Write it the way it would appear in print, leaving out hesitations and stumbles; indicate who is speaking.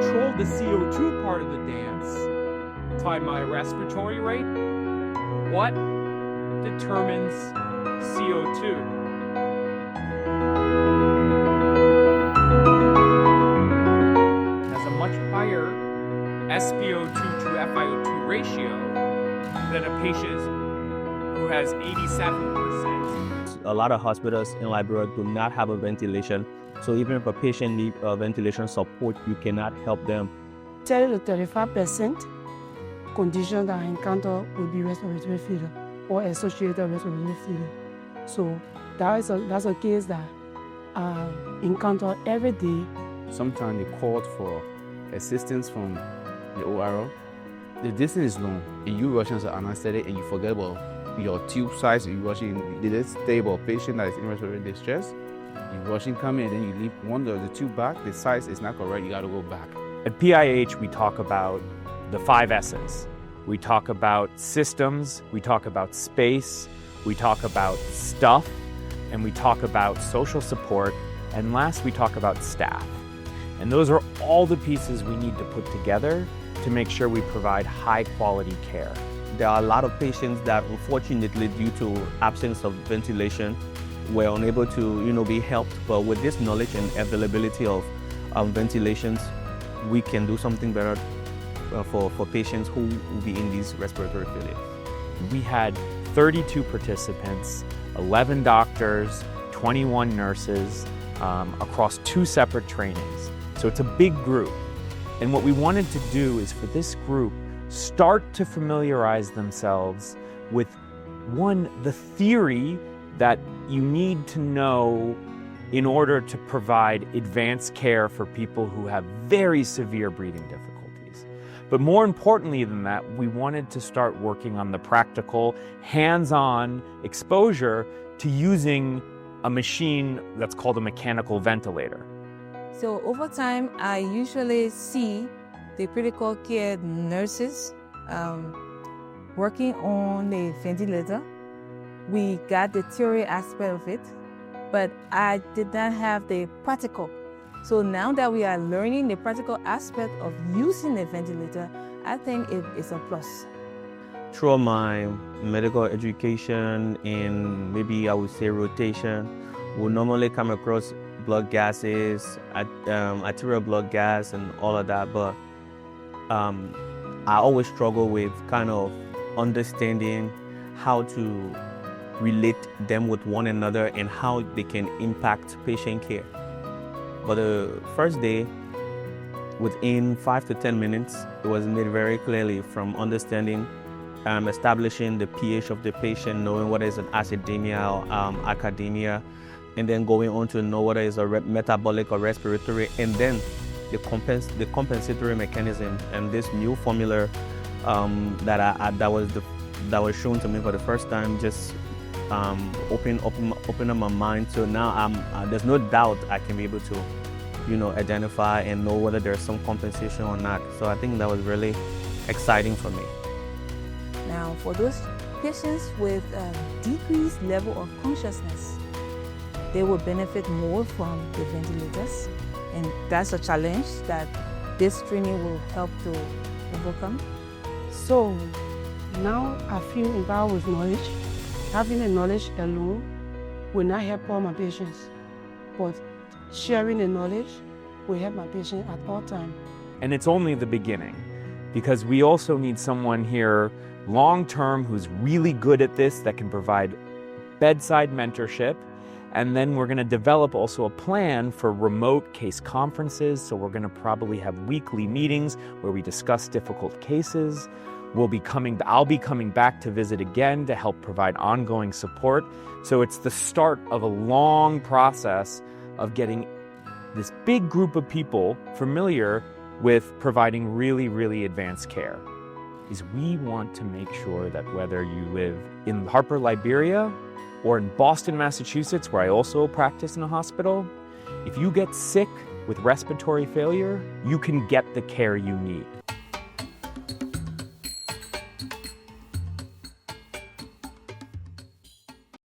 Speaker 1: control the CO2 part of the dance by my respiratory rate. What determines CO2? Has a much higher SpO2 to FiO2 ratio than a patient who has 87%.
Speaker 2: A lot of hospitals in Liberia do not have a ventilation. So even if a patient needs ventilation support, you cannot help them.
Speaker 3: 30 to 35% conditions that I encounter will be respiratory failure or associated respiratory failure. So that's a case that I encounter every day.
Speaker 4: Sometimes they called for assistance from the ORL. The distance is long, and you rush into anesthetic and you forget about your tube size. You rushing, let's say about a patient that is in respiratory distress. You rushing come in, and then you leave one of the tube back. The size is not correct. You got to go back.
Speaker 1: At PIH, we talk about the 5 S's. We talk about systems, we talk about space, we talk about stuff, and we talk about social support, and last we talk about staff. And those are all the pieces we need to put together to make sure we provide high quality care.
Speaker 2: There are a lot of patients that unfortunately due to absence of ventilation were unable to be helped, but with this knowledge and availability of ventilations, we can do something better for patients who will be in these respiratory failures.
Speaker 1: We had 32 participants, 11 doctors, 21 nurses across 2 separate trainings. So it's a big group. And what we wanted to do is for this group, start to familiarize themselves with, one, the theory that you need to know in order to provide advanced care for people who have very severe breathing difficulties. But more importantly than that, we wanted to start working on the practical, hands-on exposure to using a machine that's called a mechanical ventilator.
Speaker 5: So over time, I usually see the critical care nurses working on the ventilator. We got the theory aspect of it, but I did not have the practical. So now that we are learning the practical aspect of using the ventilator, I think it is a plus.
Speaker 2: Through my medical education and maybe I would say rotation, we'll normally come across blood gases, arterial blood gas and all of that, but I always struggle with kind of understanding how to relate them with one another and how they can impact patient care. But the first day, within 5 to 10 minutes, it was made very clearly from understanding, establishing the pH of the patient, knowing what is an acidemia or academia, and then going on to know what is a metabolic or respiratory, and then the compensatory mechanism and this new formula that was shown to me for the first time just open up my mind. So now there's no doubt I can be able to identify and know whether there's some compensation or not. So I think that was really exciting for me.
Speaker 5: Now for those patients with a decreased level of consciousness, they will benefit more from the ventilators, and that's a challenge that this training will help to overcome.
Speaker 3: So now I feel empowered with knowledge. Having the knowledge alone will not help all my patients, but sharing the knowledge will help my patient at all times.
Speaker 1: And it's only the beginning, because we also need someone here long-term who's really good at this, that can provide bedside mentorship. And then we're going to develop also a plan for remote case conferences. So we're going to probably have weekly meetings where we discuss difficult cases. I'll be coming back to visit again to help provide ongoing support. So it's the start of a long process of getting this big group of people familiar with providing really, really advanced care. Is we want to make sure that whether you live in Harper, Liberia, or in Boston, Massachusetts, where I also practice in a hospital, if you get sick with respiratory failure, you can get the care you need.